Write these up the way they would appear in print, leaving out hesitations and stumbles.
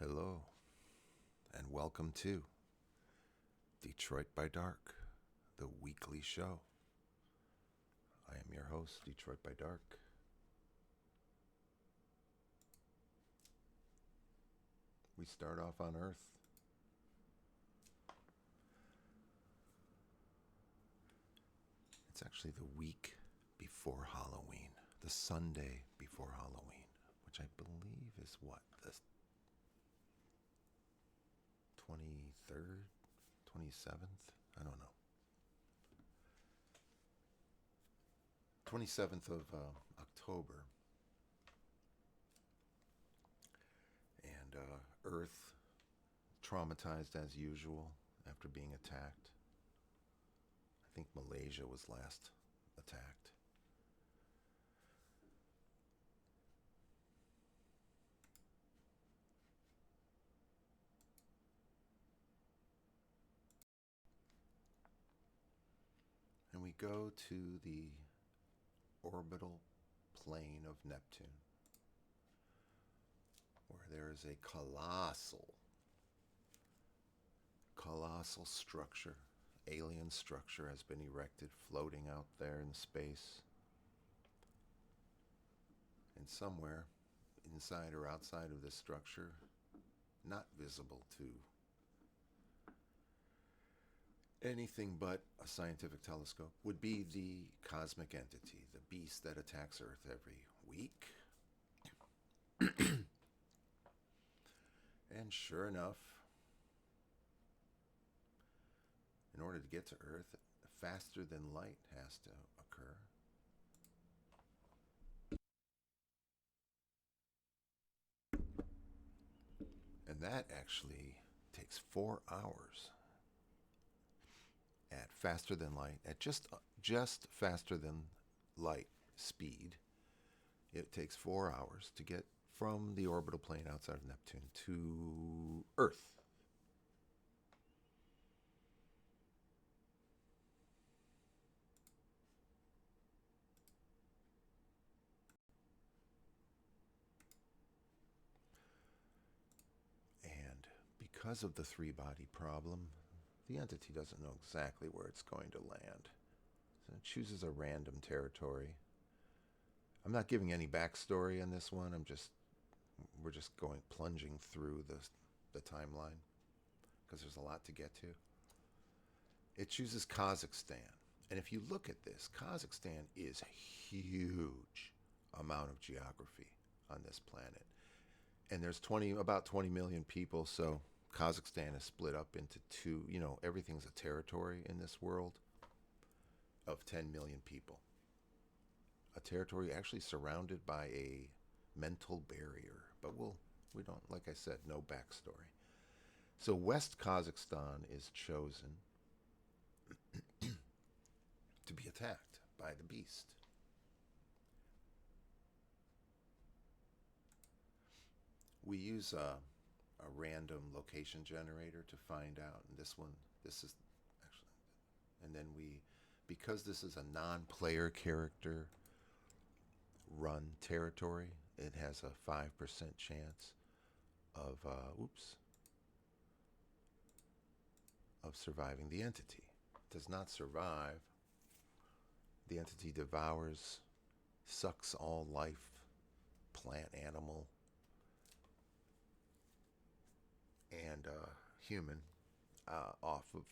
Hello, and welcome to Detroit by Dark, the weekly show. I am your host, Detroit by Dark. We start off on Earth. It's actually the week before Halloween, the Sunday before Halloween, which I believe is what, the 23rd, 27th? I don't know. 27th of October. And Earth traumatized as usual after being attacked. I think Malaysia was last attacked. And we go to the orbital plane of Neptune, where there is a colossal structure, alien structure has been erected, floating out there in space. And somewhere inside or outside of this structure, not visible to anything but a scientific telescope, would be the cosmic entity, the beast that attacks Earth every week. And sure enough, in order to get to Earth, faster than light has to occur. And that actually takes 4 hours at faster than light, at just faster than light speed. It takes 4 hours to get from the orbital plane outside of Neptune to Earth. And because of the three-body problem, the entity doesn't know exactly where it's going to land. So it chooses a random territory. I'm not giving any backstory on this one. We're just plunging through the timeline because there's a lot to get to. It chooses Kazakhstan. And if you look at this, Kazakhstan is a huge amount of geography on this planet. And there's about 20 million people, so Kazakhstan is split up into two. Everything's a territory in this world of 10 million people. A territory actually surrounded by a mental barrier. But we don't, like I said, no backstory. So West Kazakhstan is chosen to be attacked by the beast. We use a random location generator to find out, and this is actually, and then because this is a non-player character run territory, it has a 5% chance of surviving the entity. It does not survive. The entity devours, sucks all life, plant, animal, and human off of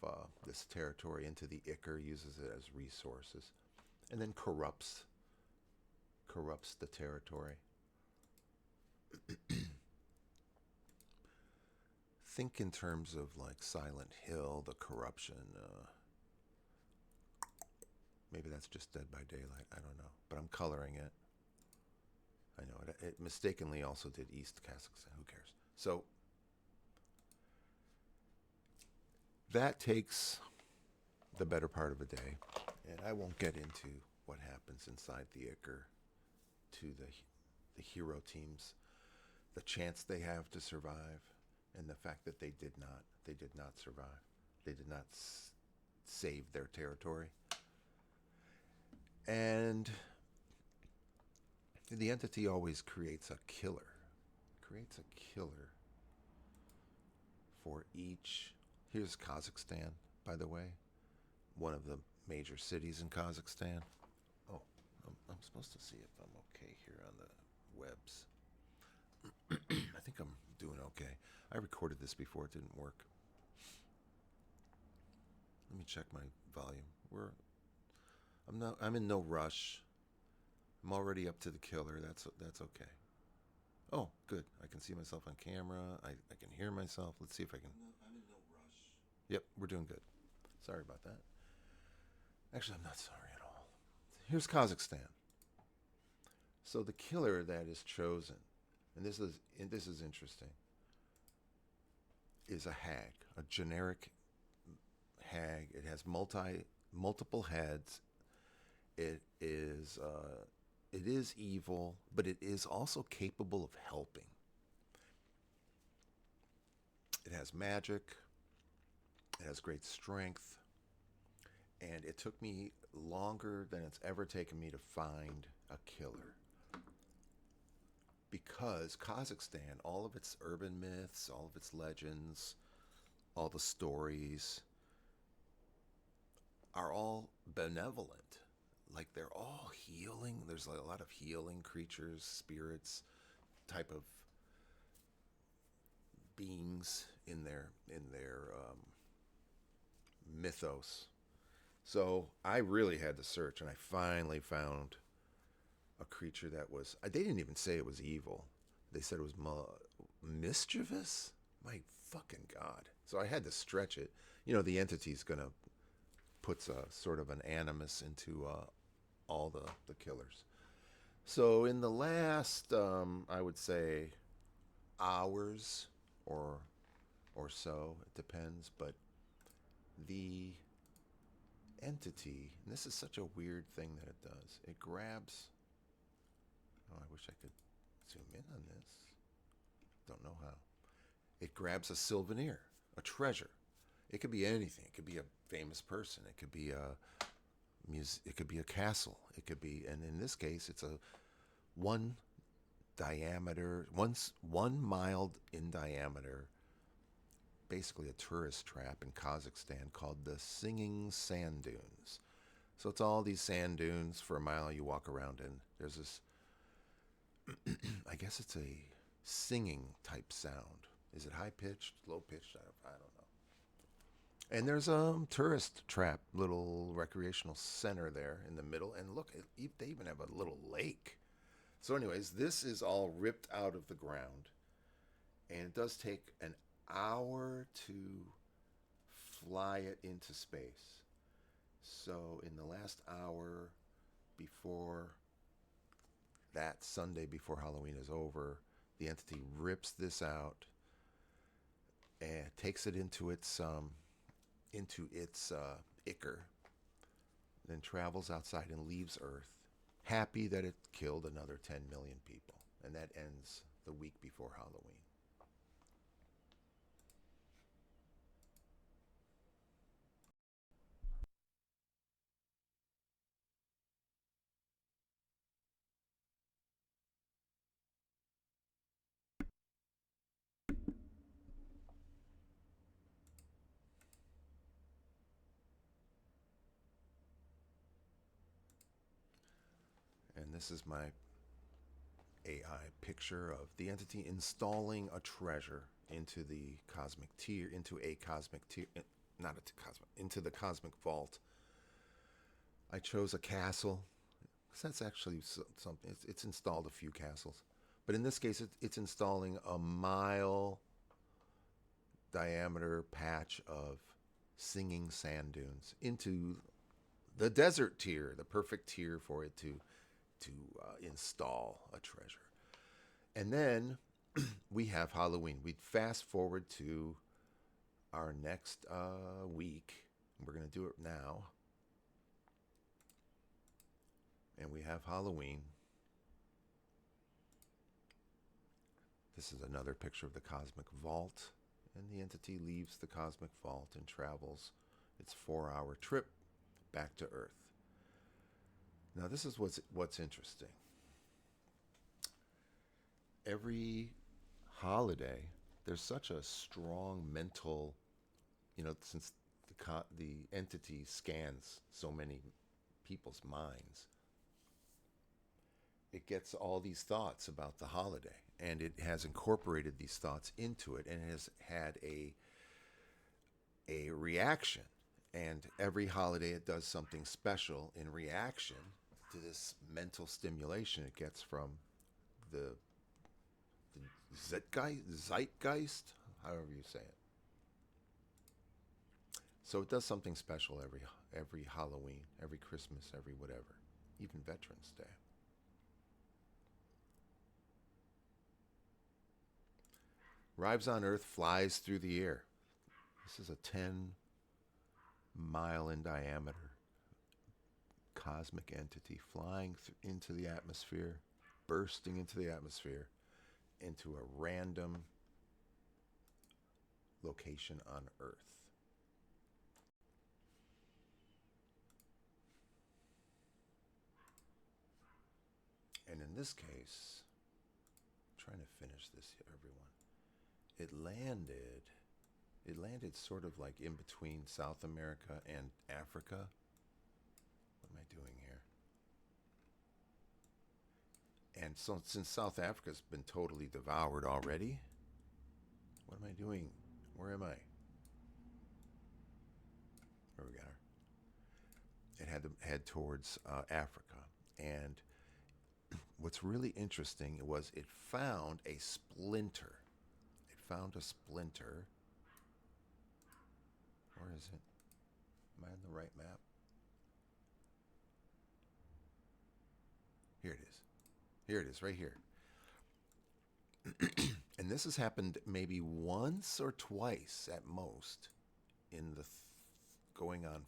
this territory into the Ichor, uses it as resources, and then corrupts the territory. Think in terms of like Silent Hill, the corruption. Maybe that's just Dead by Daylight. I don't know. But I'm coloring it. I know it mistakenly also did East Kazakhstan. Who cares? So that takes the better part of a day. And I won't get into what happens inside the Ichor to the hero teams, the chance they have to survive, and the fact that they did not survive. They did not save their territory. And the entity always creates a killer. each. Here's Kazakhstan, by the way, one of the major cities in Kazakhstan. Oh, I'm supposed to see if I'm okay here on the webs. I think I'm doing okay. I recorded this before, it didn't work. Let me check my volume. I'm in no rush. I'm already up to the killer. That's okay. Oh, good. I can see myself on camera. I can hear myself. Let's see if I can. I'm in no rush. Yep, we're doing good. Sorry about that. Actually, I'm not sorry at all. Here's Kazakhstan. So the killer that is chosen, and this is interesting, is a hag, a generic hag. It has multiple heads. It is evil, but it is also capable of helping. It has magic. It has great strength. And it took me longer than it's ever taken me to find a killer. Because Kazakhstan, all of its urban myths, all of its legends, all the stories are all benevolent. Like they're all healing. There's like a lot of healing creatures, spirits, type of beings in their mythos. So I really had to search, and I finally found a creature that was. They didn't even say it was evil. They said it was mischievous. My fucking god! So I had to stretch it. You know, the entity's gonna puts a sort of an animus into all the killers. So in the last, I would say, hours or so, it depends, but the entity, and this is such a weird thing that it does. It grabs. Oh, I wish I could zoom in on this. Don't know how. It grabs a souvenir, a treasure. It could be anything. It could be a famous person. It could be it could be a castle. It could be, and in this case, it's a one diameter, 1 mile in diameter, basically a tourist trap in Kazakhstan called the Singing Sand Dunes. So it's all these sand dunes for a mile you walk around in. There's this, I guess it's a singing type sound. Is it high pitched, low pitched? I don't know. And there's a tourist trap, little recreational center there in the middle. And look, they even have a little lake. So, anyways, this is all ripped out of the ground. And it does take an hour to fly it into space. So, in the last hour before that Sunday before Halloween is over, the entity rips this out and takes it into its ichor, then travels outside and leaves Earth, happy that it killed another 10 million people. And that ends the week before Halloween. And this is my AI picture of the entity installing a treasure into the cosmic tier, into a cosmic tier, not a cosmic, into the cosmic vault. I chose a castle because that's actually something. It's installed a few castles, but in this case, it's installing a mile diameter patch of singing sand dunes into the desert tier, the perfect tier for it to install a treasure. And then we have Halloween. We fast forward to our next week. We're going to do it now. And we have Halloween. This is another picture of the cosmic vault. And the entity leaves the cosmic vault and travels its 4-hour trip back to Earth. Now, this is what's interesting. Every holiday, there's such a strong mental, since the entity scans so many people's minds, it gets all these thoughts about the holiday, and it has incorporated these thoughts into it, and it has had a reaction. And every holiday, it does something special in reaction to this mental stimulation it gets from the zeitgeist, however you say it. So it does something special every Halloween, every Christmas, every whatever, even Veterans Day. Arrives on Earth, flies through the air. This is a 10-mile in diameter cosmic entity flying into the atmosphere, bursting into the atmosphere, into a random location on Earth. And in this case, I'm trying to finish this, everyone. It landed sort of like in between South America and Africa. What am I doing here? And so, since South Africa's been totally devoured already, what am I doing? Where am I? There we are. It had to head towards Africa. And what's really interesting was it found a splinter. It found a splinter. Where is it? Am I on the right map? Here it is. Here it is, right here. And this has happened maybe once or twice at most in the going on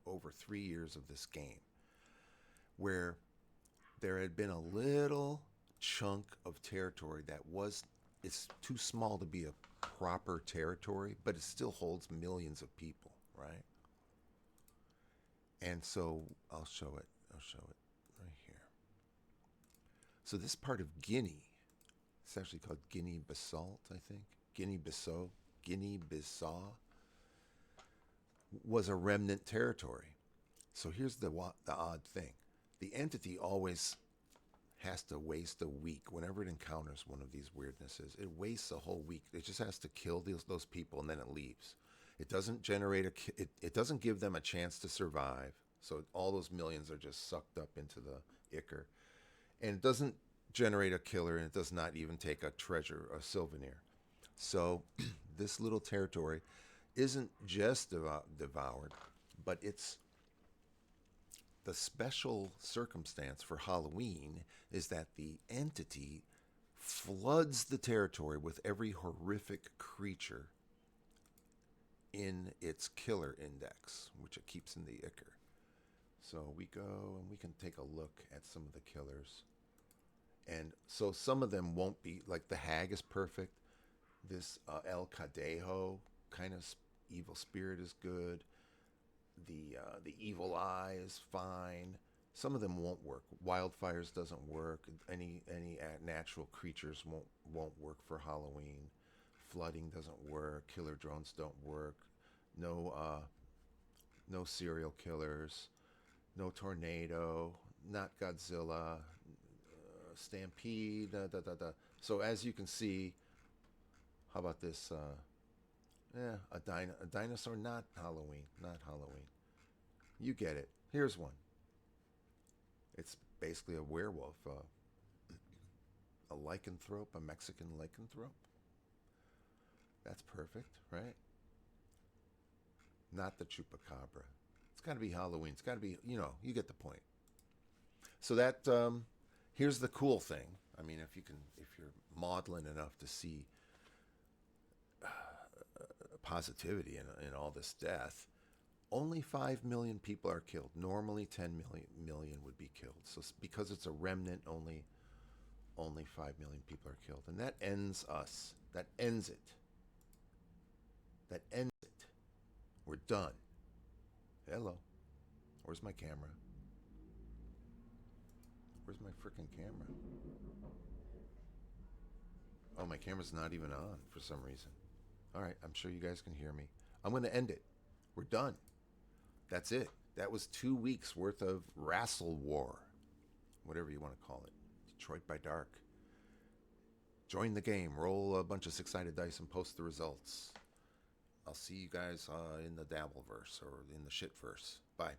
over 3 years of this game, where there had been a little chunk of territory that it's too small to be a proper territory, but it still holds millions of people, right? And so I'll show it right here. So this part of Guinea, it's actually called Guinea-Bissau, I think. Guinea-Bissau, was a remnant territory. So here's the odd thing. The entity always has to waste a week whenever it encounters one of these weirdnesses. It wastes a whole week. It just has to kill those people, and then it leaves. It doesn't generate it doesn't give them a chance to survive. So all those millions are just sucked up into the ichor. And it doesn't generate a killer, and it does not even take a treasure, a souvenir. So this little territory isn't just devoured, but it's the special circumstance for Halloween is that the entity floods the territory with every horrific creature in its killer index, which it keeps in the ichor. So we go and we can take a look at some of the killers. And so some of them won't be, like the hag is perfect. This El Cadejo kind of evil spirit is good. The evil eye is fine. Some of them won't work. Wildfires doesn't work. Any natural creatures won't work for Halloween. Flooding doesn't work. Killer drones don't work. No serial killers. No tornado. Not Godzilla. Stampede. So as you can see, how about this? A dinosaur, not Halloween. You get it. Here's one. It's basically a werewolf, a lycanthrope, a Mexican lycanthrope. That's perfect, right? Not the chupacabra. It's got to be Halloween. It's got to be, you get the point. So that here's the cool thing. I mean, if you're maudlin enough to see positivity in all this death, only 5 million people are killed. Normally 10 million would be killed. So because it's a remnant, only 5 million people are killed. And that ends us. That ends it. We're done. Hello. Where's my camera? Where's my freaking camera? Oh, my camera's not even on for some reason. All right, I'm sure you guys can hear me. I'm going to end it. We're done. That's it. That was 2 weeks worth of WRASSLEWAR, whatever you want to call it. Detroit by Dark. Join the game. Roll a bunch of six-sided dice and post the results. I'll see you guys in the Dabbleverse or in the Shitverse. Bye.